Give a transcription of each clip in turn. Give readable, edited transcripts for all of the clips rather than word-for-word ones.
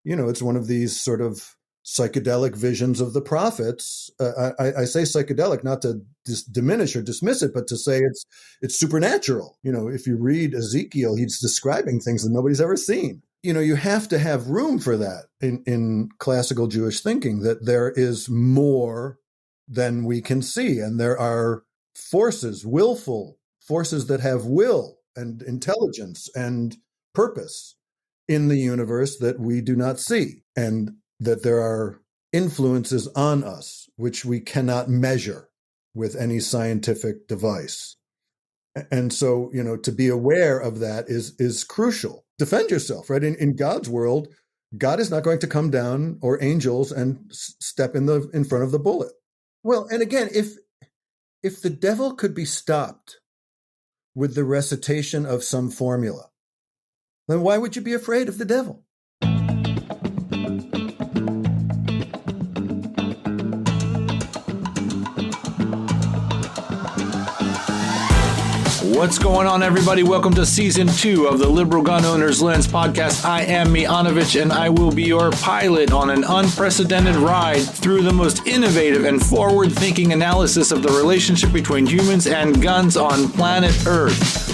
it's one of these sort of psychedelic visions of the prophets. I say psychedelic not to diminish or dismiss it, but to say it's supernatural. If you read Ezekiel, he's describing things that nobody's ever seen. You have to have room for that in classical Jewish thinking, that there is more than we can see. And there are forces, willful forces that have will and intelligence and purpose in the universe that we do not see. And that there are influences on us which we cannot measure with any scientific device. And so, to be aware of that is crucial. Defend yourself, right? In God's world, God is not going to come down, or angels, and step in front of the bullet. Well, and again, if the devil could be stopped with the recitation of some formula, then why would you be afraid of the devil? What's going on, everybody? Welcome to Season 2 of the Liberal Gun Owner's Lens podcast. I am Miyanovich, and I will be your pilot on an unprecedented ride through the most innovative and forward-thinking analysis of the relationship between humans and guns on planet Earth.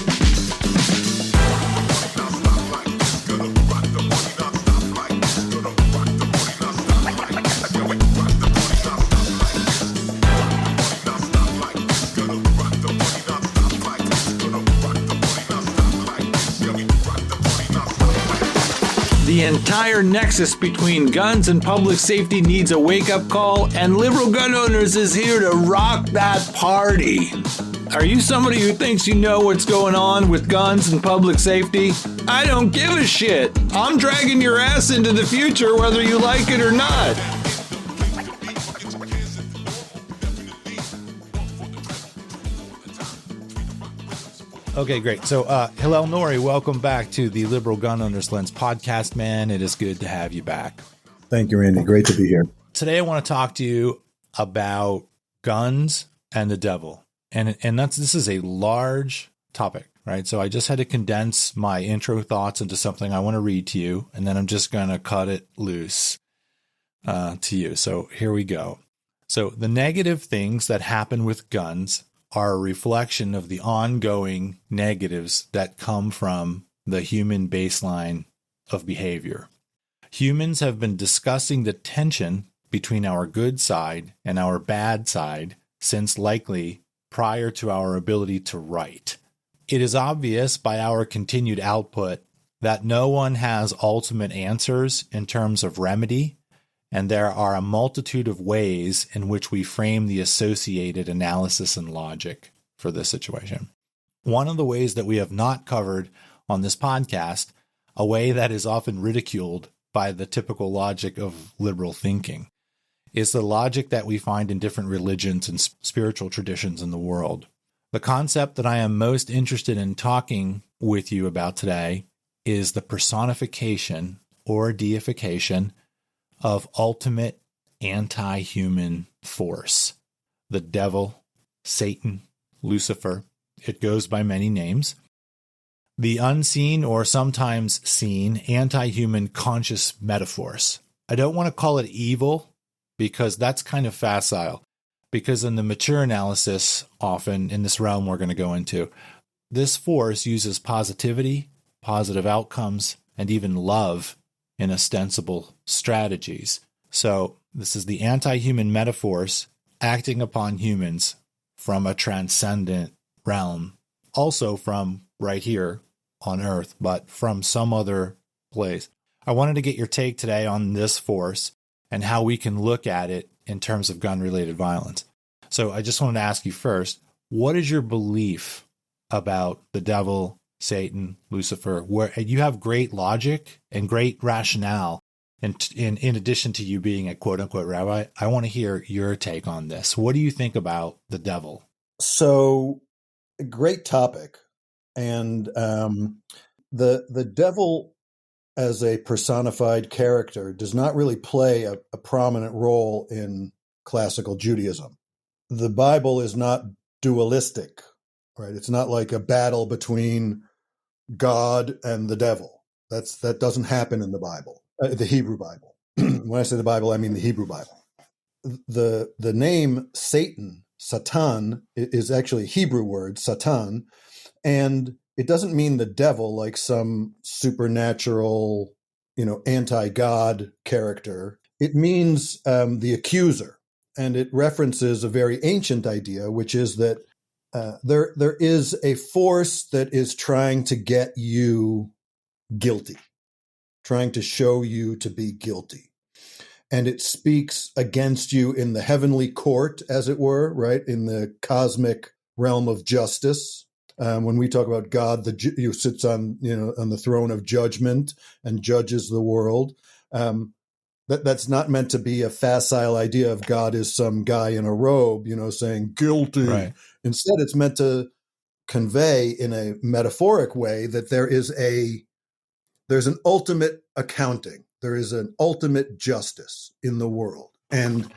The entire nexus between guns and public safety needs a wake-up call, and Liberal Gun Owners is here to rock that party. Are you somebody who thinks you know what's going on with guns and public safety? I don't give a shit. I'm dragging your ass into the future whether you like it or not. Okay, great. So, Hillel, Norry, welcome back to the Liberal Gun Owner's Lens podcast, man. It is good to have you back. Thank you, Randy. Great to be here. Today, I want to talk to you about guns and the devil. And this is a large topic, right? So I just had to condense my intro thoughts into something I want to read to you, and then I'm just going to cut it loose to you. So here we go. So the negative things that happen with guns are a reflection of the ongoing negatives that come from the human baseline of behavior. Humans have been discussing the tension between our good side and our bad side since likely prior to our ability to write. It is obvious by our continued output that no one has ultimate answers in terms of remedy, and there are a multitude of ways in which we frame the associated analysis and logic for this situation. One of the ways that we have not covered on this podcast, a way that is often ridiculed by the typical logic of liberal thinking, is the logic that we find in different religions and spiritual traditions in the world. The concept that I am most interested in talking with you about today is the personification or deification of ultimate anti-human force. The devil, Satan, Lucifer, it goes by many names. The unseen or sometimes seen anti-human conscious metaphors. I don't want to call it evil because that's kind of facile, because in the mature analysis, often in this realm we're going to go into, this force uses positivity, positive outcomes, and even love in ostensible strategies. So this is the anti-human metaphors acting upon humans from a transcendent realm, also from right here on Earth, but from some other place. I wanted to get your take today on this force and how we can look at it in terms of gun-related violence. So I just wanted to ask you first, what is your belief about the devil, Satan, Lucifer, where you have great logic and great rationale, and in addition to you being a quote-unquote rabbi? I want to hear your take on this. What do you think about the devil? So, a great topic. And the devil as a personified character does not really play a prominent role in classical Judaism. The Bible is not dualistic, right? It's not like a battle between God and the devil. That doesn't happen in the Bible. The Hebrew Bible. When I say the Bible, I mean the Hebrew Bible. The name Satan, Satan, is actually a Hebrew word, Satan, and it doesn't mean the devil like some supernatural, anti-God character. It means the accuser, and it references a very ancient idea, which is that there is a force that is trying to get you guilty, trying to show you to be guilty. And it speaks against you in the heavenly court, as it were, right? In the cosmic realm of justice. When we talk about God, who sits on the throne of judgment and judges the world. That's not meant to be a facile idea of God is some guy in a robe, saying guilty. Right. Instead, it's meant to convey in a metaphoric way that there's an ultimate accounting. There is an ultimate justice in the world, and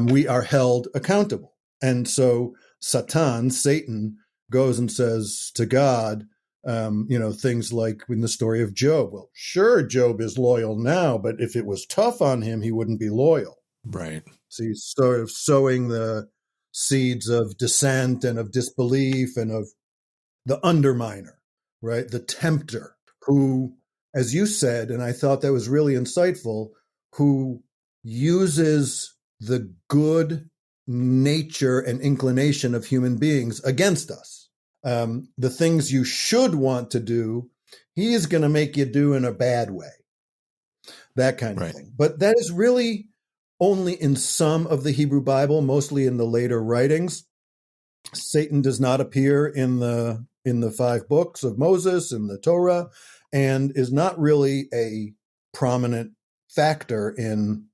we are held accountable. And so Satan, goes and says to God, things like in the story of Job. Well, sure, Job is loyal now, but if it was tough on him, he wouldn't be loyal. Right. So he's sort of sowing the seeds of dissent and of disbelief and of the underminer, right? The tempter who, as you said, and I thought that was really insightful, who uses the good nature and inclination of human beings against us. The things you should want to do, he is going to make you do in a bad way. That kind of thing. But that is really only in some of the Hebrew Bible, mostly in the later writings. Satan does not appear in the 5 books of Moses in the Torah, and is not really a prominent factor in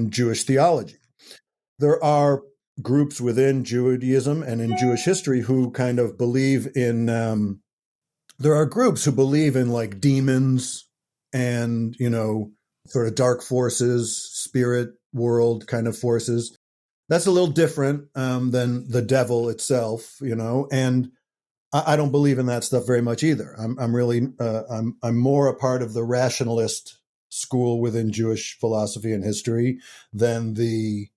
Jewish theology. There are groups within Judaism and in Jewish history who kind of believe in, there are groups who believe in like demons and, sort of dark forces, spirit world kind of forces. That's a little different than the devil itself, and I don't believe in that stuff very much either. I'm more a part of the rationalist school within Jewish philosophy and history than the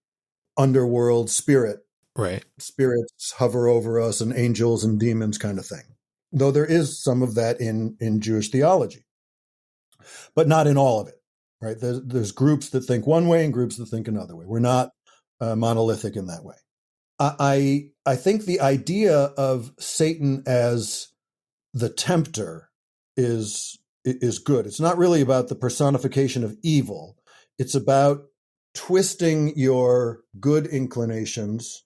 underworld spirit. Right. Spirits hover over us and angels and demons kind of thing. Though there is some of that in Jewish theology, but not in all of it. Right? There's groups that think one way and groups that think another way. We're not monolithic in that way. I think the idea of Satan as the tempter is good. It's not really about the personification of evil. It's about twisting your good inclinations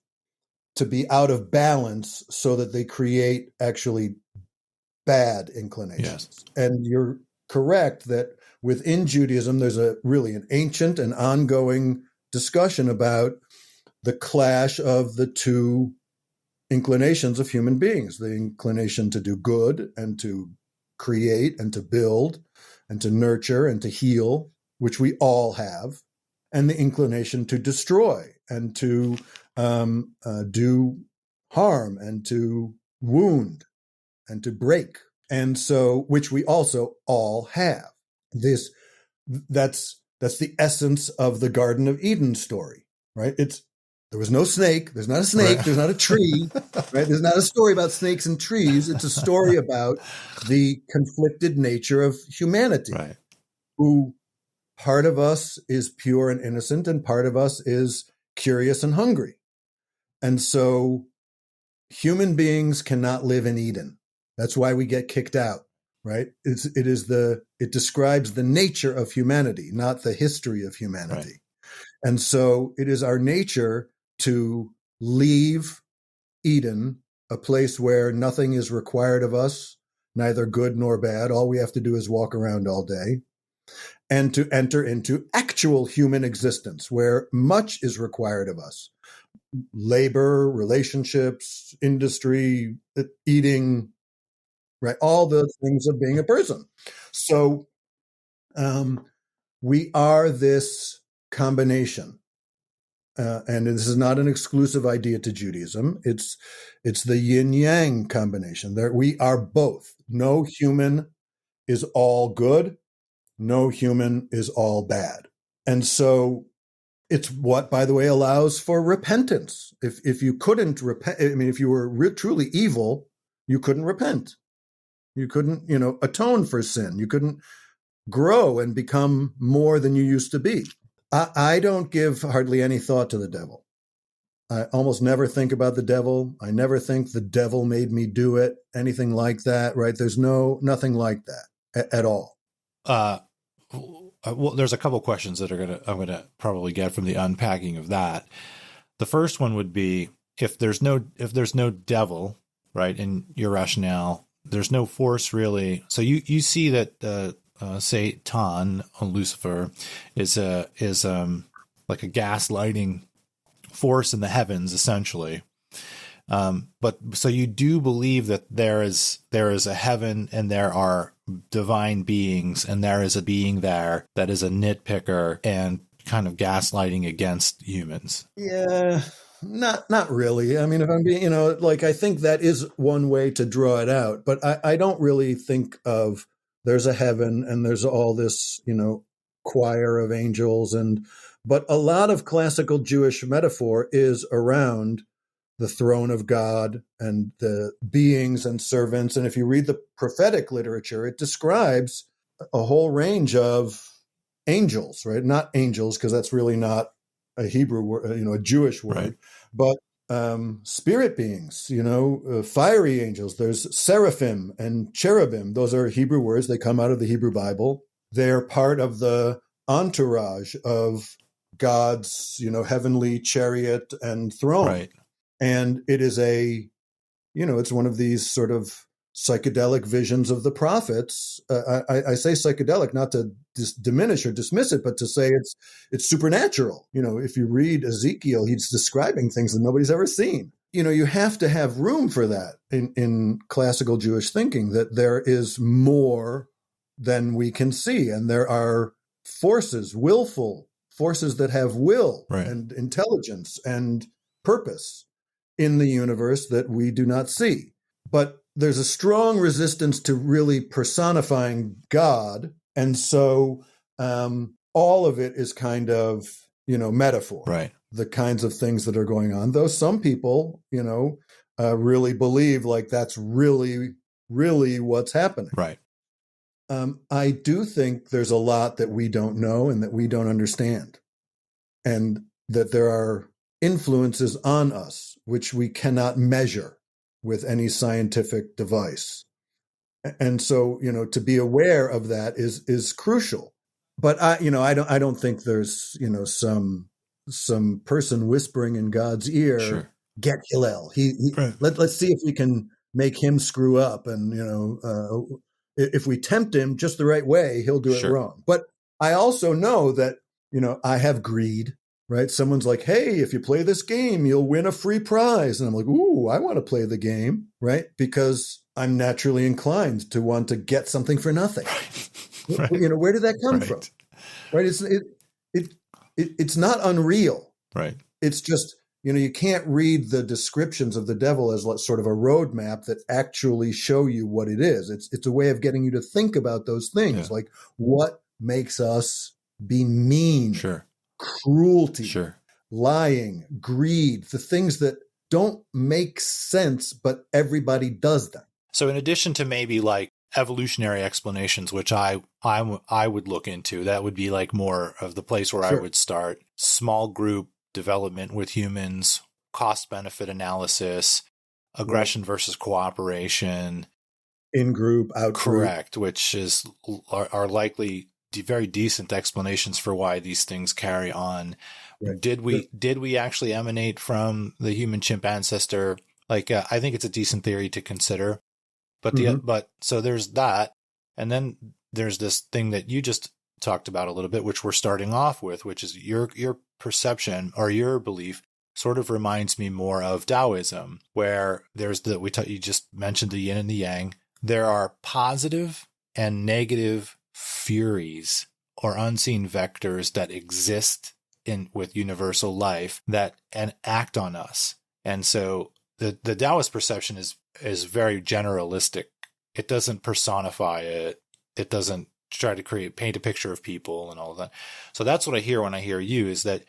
to be out of balance so that they create actually bad inclinations. Yes. And you're correct that within Judaism, there's really an ancient and ongoing discussion about the clash of the two inclinations of human beings, the inclination to do good and to create and to build and to nurture and to heal, which we all have, and the inclination to destroy and to do harm and to wound and to break. And so, which we also all have. That's the essence of the Garden of Eden story, right? There was no snake. There's not a snake. Right. There's not a tree, right? There's not a story about snakes and trees. It's a story about the conflicted nature of humanity, right. Who part of us is pure and innocent and part of us is curious and hungry. And so human beings cannot live in Eden. That's why we get kicked out, right? It describes the nature of humanity, not the history of humanity. Right. And so it is our nature to leave Eden, a place where nothing is required of us, neither good nor bad. All we have to do is walk around all day, and to enter into actual human existence where much is required of us. Labor, relationships, industry, eating, right? All the things of being a person. So we are this combination. And this is not an exclusive idea to Judaism. It's the yin-yang combination. We are both. No human is all good. no human is all bad. And so it's what, by the way, allows for repentance. If you couldn't repent, I mean, if you were truly evil, you couldn't repent. You couldn't, atone for sin. You couldn't grow and become more than you used to be. I don't give hardly any thought to the devil. I almost never think about the devil. I never think the devil made me do it, anything like that, right? There's nothing like that at all. Well, there's a couple questions that I'm gonna probably get from the unpacking of that. The first one would be if there's no devil, right, in your rationale, there's no force really. So you see that Satan, Lucifer, is like a gaslighting force in the heavens, essentially. But so you do believe that there is a heaven and there are divine beings and there is a being there that is a nitpicker and kind of gaslighting against humans. Yeah, not really. I mean, if I'm being, I think that is one way to draw it out, but I don't really think of there's a heaven and there's all this, choir of angels but a lot of classical Jewish metaphor is around the throne of God and the beings and servants. And if you read the prophetic literature, it describes a whole range of angels, right? Not angels, because that's really not a Hebrew word, a Jewish word, right. But spirit beings, fiery angels. There's seraphim and cherubim. Those are Hebrew words. They come out of the Hebrew Bible. They're part of the entourage of God's, heavenly chariot and throne. Right. And it is it's one of these sort of psychedelic visions of the prophets. I say psychedelic not to diminish or dismiss it, but to say it's supernatural. If you read Ezekiel, he's describing things that nobody's ever seen. You have to have room for that in classical Jewish thinking, that there is more than we can see. And there are forces, willful forces that have will right. and intelligence and purpose in the universe that we do not see. But there's a strong resistance to really personifying God. And so all of it is kind of, metaphor, right? The kinds of things that are going on. Though some people, really believe like that's really, really what's happening. Right. I do think there's a lot that we don't know and that we don't understand. And that there are influences on us which we cannot measure with any scientific device. And so, to be aware of that is crucial. But I don't think there's, some person whispering in God's ear, sure. Get Hillel. Right. Let's see if we can make him screw up. And, if we tempt him just the right way, he'll do it sure. wrong. But I also know that, I have greed. Right? Someone's like, hey, if you play this game, you'll win a free prize. And I'm like, ooh, I want to play the game, right? Because I'm naturally inclined to want to get something for nothing. Right. Where did that come from? Right? It's not unreal. Right. It's just, you can't read the descriptions of the devil as sort of a roadmap that actually show you what it is. It's a way of getting you to think about those things, like what makes us be mean. Sure. Cruelty, sure. Lying, greed, the things that don't make sense, but everybody does them. So in addition to maybe like evolutionary explanations, which I would look into, that would be like more of the place where sure. I would start. Small group development with humans, cost benefit analysis, aggression versus cooperation. In group, out group. Correct, which are likely very decent explanations for why these things carry on. Right. Did we actually emanate from the human chimp ancestor? Like, I think it's a decent theory to consider, but so there's that. And then there's this thing that you just talked about a little bit, which we're starting off with, which is your perception or your belief sort of reminds me more of Taoism, where there's you just mentioned the yin and the yang. There are positive and negative furies or unseen vectors that exist with universal life and act on us. And so the Taoist perception is very generalistic. It doesn't personify it. It doesn't try to paint a picture of people and all of that. So that's what I hear when I hear you, is that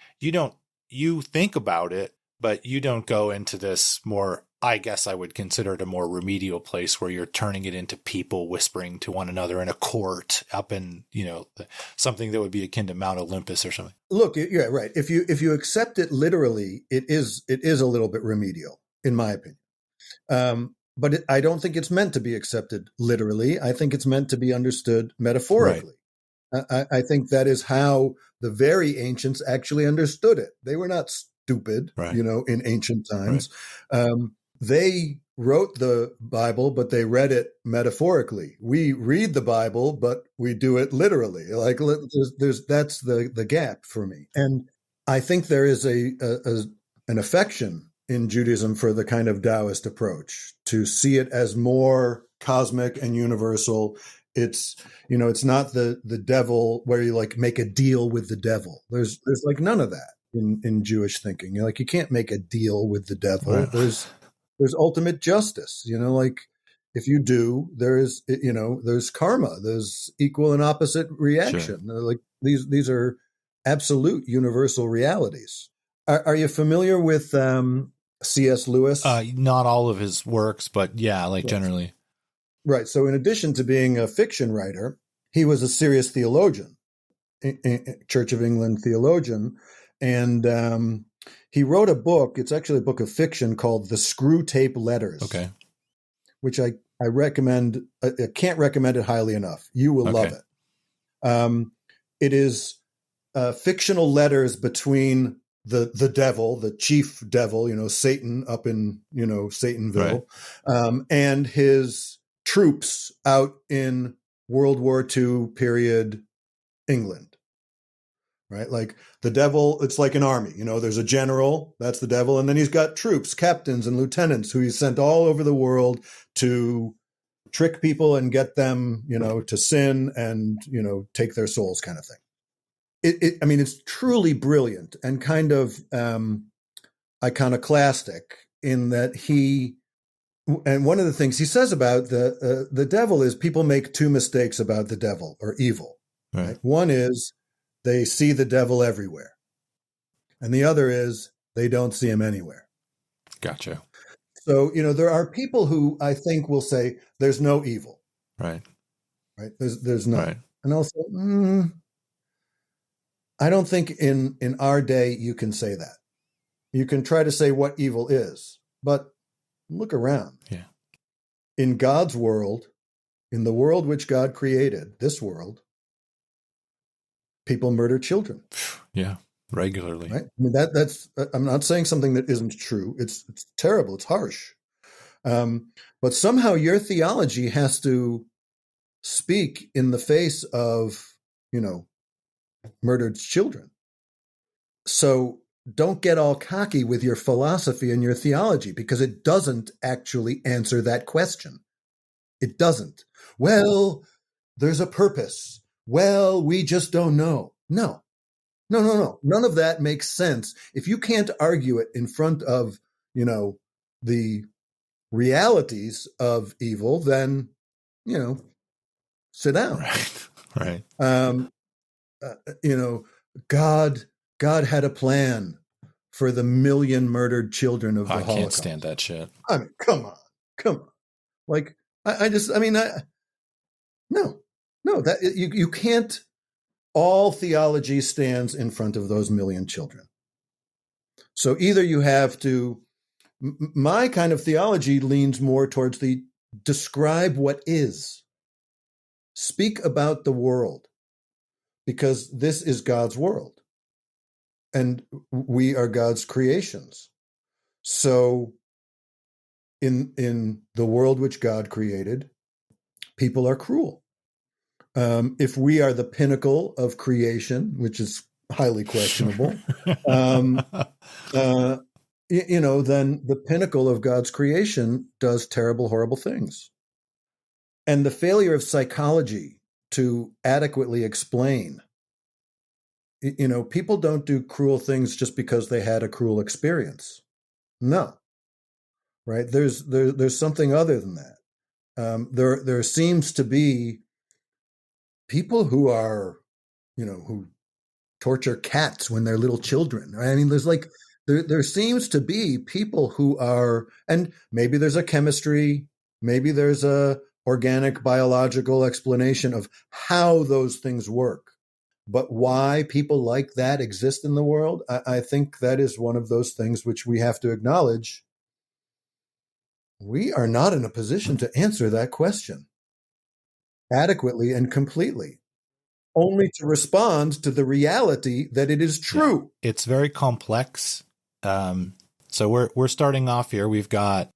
you think about it, but you don't go into this more, I guess I would consider it a more remedial place where you're turning it into people whispering to one another in a court up in, something that would be akin to Mount Olympus or something. Look, yeah, right. If you accept it literally, it is a little bit remedial, in my opinion. But I don't think it's meant to be accepted literally. I think it's meant to be understood metaphorically. Right. I think that is how the very ancients actually understood it. They were not stupid, right, in ancient times. Right. They wrote the Bible, but they read it metaphorically. We read the Bible, but we do it literally. Like that's the gap for me. And I think there is an affection in Judaism for the kind of Taoist approach, to see it as more cosmic and universal. It's, it's not the devil where you like make a deal with the devil. There's like none of that in Jewish thinking. You can't make a deal with the devil. Right. There's ultimate justice, like if you do, there's karma, there's equal and opposite reaction. Sure. Like these are absolute universal realities. Are you familiar with C.S. Lewis? Not all of his works, but yeah, like generally. Right. So in addition to being a fiction writer, he was a serious theologian, Church of England theologian. And he wrote a book. It's actually a book of fiction called The Screw Tape Letters. Okay. Which I recommend. I can't recommend it highly enough. You will love it. It is fictional letters between the devil, the chief devil, Satan up in, Satanville, right, and his troops out in World War II period England, right? Like the devil, it's like an army, there's a general, that's the devil. And then he's got troops, captains and lieutenants who he's sent all over the world to trick people and get them, to sin and, take their souls, kind of thing. It's truly brilliant and kind of iconoclastic in that and one of the things he says about the devil is people make two mistakes about the devil or evil. Right. One is they see the devil everywhere, and the other is they don't see him anywhere. Gotcha. So, there are people who I think will say there's no evil. Right. Right. There's none. Right. And I'll say, I don't think in our day you can say that. You can try to say what evil is, but look around. Yeah. In God's world, in the world which God created, this world, people murder children. Yeah, regularly. Right? That's. I'm not saying something that isn't true. It's terrible. It's harsh. But somehow your theology has to speak in the face of, murdered children. So don't get all cocky with your philosophy and your theology, because it doesn't actually answer that question. It doesn't. Well, there's a purpose. Well, we just don't know. No. None of that makes sense. If you can't argue it in front of, the realities of evil, then, sit down. Right. God had a plan for the million murdered children of the Holocaust. I can't stand that shit. Come on. Like, no, that you can't. All theology stands in front of those million children. So either you have to, my kind of theology leans more towards the describe what is. Speak about the world, because this is God's world and we are God's creations. So in the world which God created, people are cruel. If we are the pinnacle of creation, which is highly questionable, then the pinnacle of God's creation does terrible, horrible things. And the failure of psychology to adequately explain, people don't do cruel things just because they had a cruel experience. No, right? There's something other than that. There seems to be people who are, who torture cats when they're little children. I mean, there's like, there seems to be people who are, and maybe there's a chemistry, maybe there's a organic biological explanation of how those things work. But why people like that exist in the world, I think that is one of those things which we have to acknowledge. We are not in a position to answer that question adequately and completely, only to respond to the reality that it is true. Yeah, it's very complex. So we're starting off here. We've got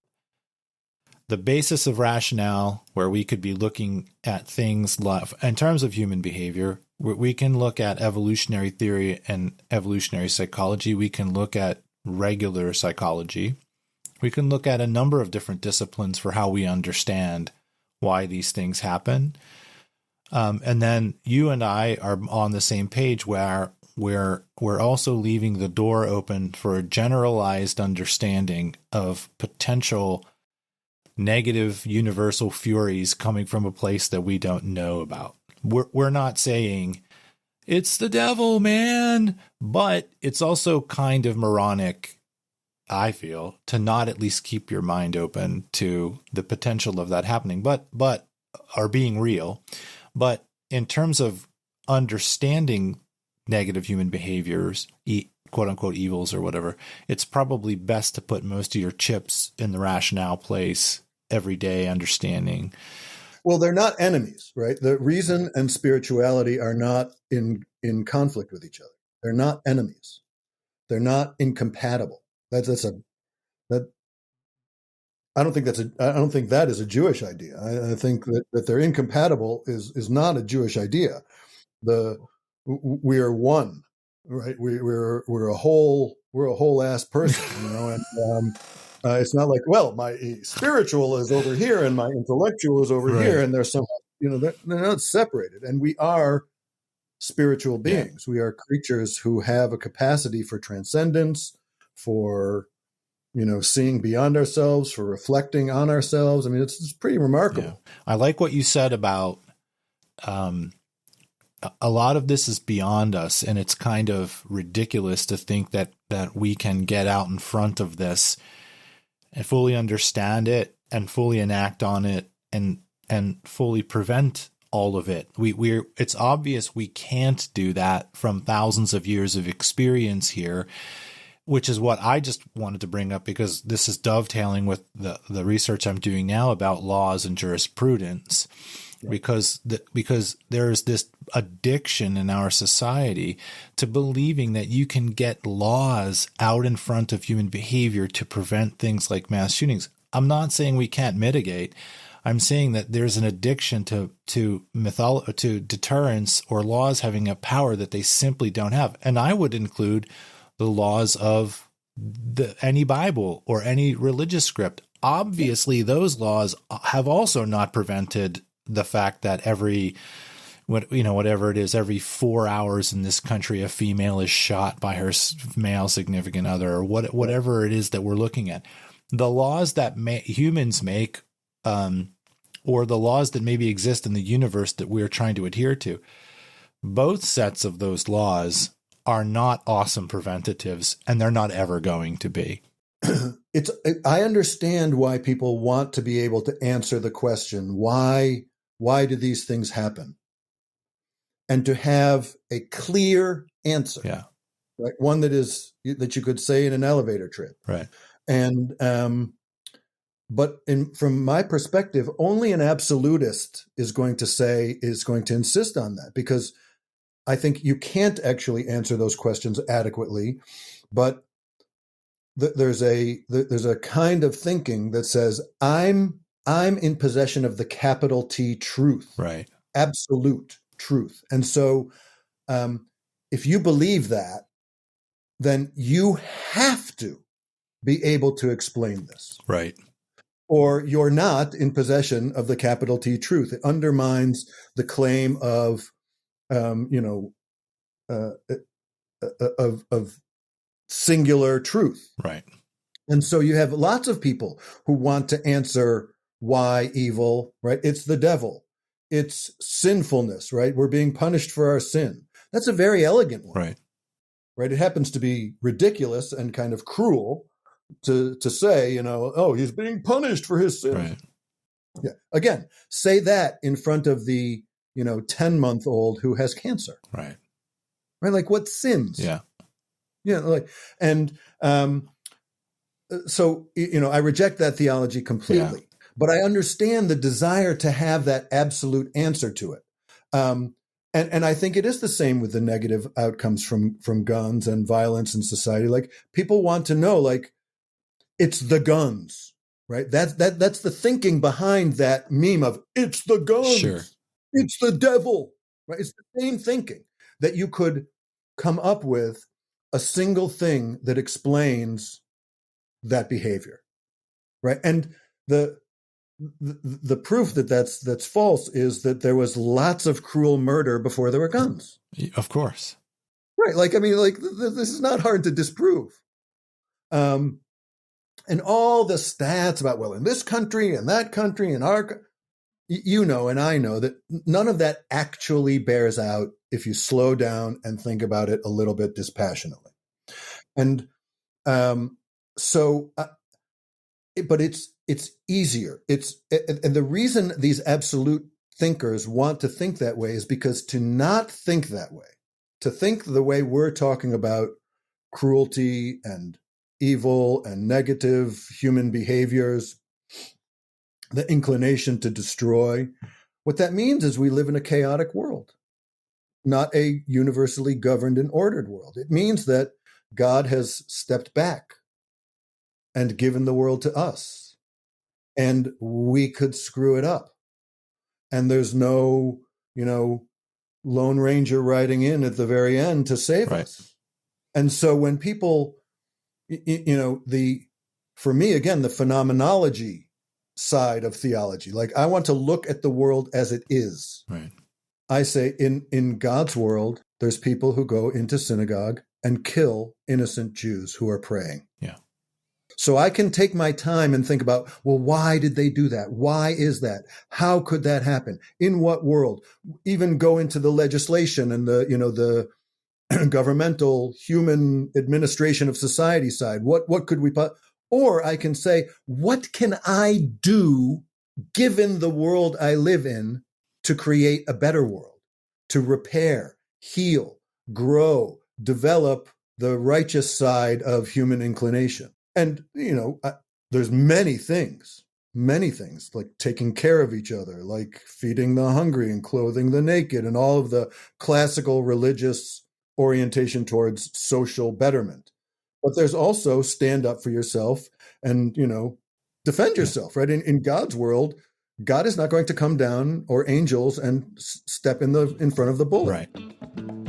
the basis of rationale, where we could be looking at things like, in terms of human behavior, we can look at evolutionary theory and evolutionary psychology. We can look at regular psychology. We can look at a number of different disciplines for how we understand why these things happen. And then you and I are on the same page where we're also leaving the door open for a generalized understanding of potential negative universal furies coming from a place that we don't know about. We're not saying it's the devil, man, but it's also kind of moronic, I feel, to not at least keep your mind open to the potential of that happening, but are being real. But in terms of understanding negative human behaviors, quote unquote evils or whatever, it's probably best to put most of your chips in the rationale place, everyday understanding. Well, they're not enemies, right? The reason and spirituality are not in conflict with each other. They're not enemies. They're not incompatible. I don't think that is a Jewish idea. I think that they're incompatible is not a Jewish idea. We are one, right? We're a whole ass person, and it's not like, well, my spiritual is over here and my intellectual is over here, and there's some, they're not separated. And we are spiritual beings. Yeah. We are creatures who have a capacity for transcendence, for seeing beyond ourselves, for reflecting on ourselves. I mean, it's pretty remarkable. Yeah. I like what you said about a lot of this is beyond us, and it's kind of ridiculous to think that we can get out in front of this and fully understand it and fully enact on it and fully prevent all of it. It's obvious we can't do that from thousands of years of experience here, which is what I just wanted to bring up, because this is dovetailing with the research I'm doing now about laws and jurisprudence. Because there's this addiction in our society to believing that you can get laws out in front of human behavior to prevent things like mass shootings. I'm not saying we can't mitigate. I'm saying that there's an addiction to deterrence or laws having a power that they simply don't have. And I would include the laws of any Bible or any religious script. Obviously, those laws have also not prevented the fact that whatever it is, every 4 hours in this country, a female is shot by her male significant other, or whatever it is that we're looking at. The laws that humans make, or the laws that maybe exist in the universe that we're trying to adhere to, both sets of those laws are not awesome preventatives, and they're not ever going to be. I understand why people want to be able to answer the question, why do these things happen? And to have a clear answer. Yeah. Right? One that you could say in an elevator trip. Right. And but from my perspective, only an absolutist is going to insist on that, because I think you can't actually answer those questions adequately. But there's a kind of thinking that says I'm in possession of the capital T truth, right? Absolute truth. And so, if you believe that, then you have to be able to explain this, right? Or you're not in possession of the capital T truth. It undermines the claim of, of singular truth. Right. And so you have lots of people who want to answer why evil, right? It's the devil. it's sinfulness, right? We're being punished for our sin. That's a very elegant one, right? It happens to be ridiculous and kind of cruel to say, oh, he's being punished for his sin. Right. Yeah. Again, say that in front of the 10-month-old who has cancer. Right. Like, what sins? Yeah. So, I reject that theology completely. Yeah. But I understand the desire to have that absolute answer to it. And I think it is the same with the negative outcomes from guns and violence in society. Like, people want to know, like, it's the guns, right? That's the thinking behind that meme of it's the guns, sure. It's the devil, right? It's the same thinking that you could come up with a single thing that explains that behavior, right? And the proof that that's false is that there was lots of cruel murder before there were guns. Of course. Right. This is not hard to disprove. And all the stats about, well, in this country and that country and and I know that none of that actually bears out if you slow down and think about it a little bit dispassionately. And but it's easier. And the reason these absolute thinkers want to think that way is because to not think that way, to think the way we're talking about cruelty and evil and negative human behaviors, the inclination to destroy, what that means is we live in a chaotic world, not a universally governed and ordered world. It means that God has stepped back and given the world to us, and we could screw it up. And there's no, Lone Ranger riding in at the very end to save us. And so when people, for me, again, the phenomenology side of theology, like, I want to look at the world as it is. Right. I say in God's world, there's people who go into synagogue and kill innocent Jews who are praying. Yeah. So I can take my time and think about, well, why did they do that? Why is that? How could that happen? In what world? Even go into the legislation and the governmental human administration of society side. What could we put? Or I can say, what can I do given the world I live in to create a better world, to repair, heal, grow, develop the righteous side of human inclination? And, there's many things like taking care of each other, like feeding the hungry and clothing the naked, and all of the classical religious orientation towards social betterment. But there's also stand up for yourself and, defend yourself, right? In God's world, God is not going to come down, or angels, and step in front of the bullet. Right.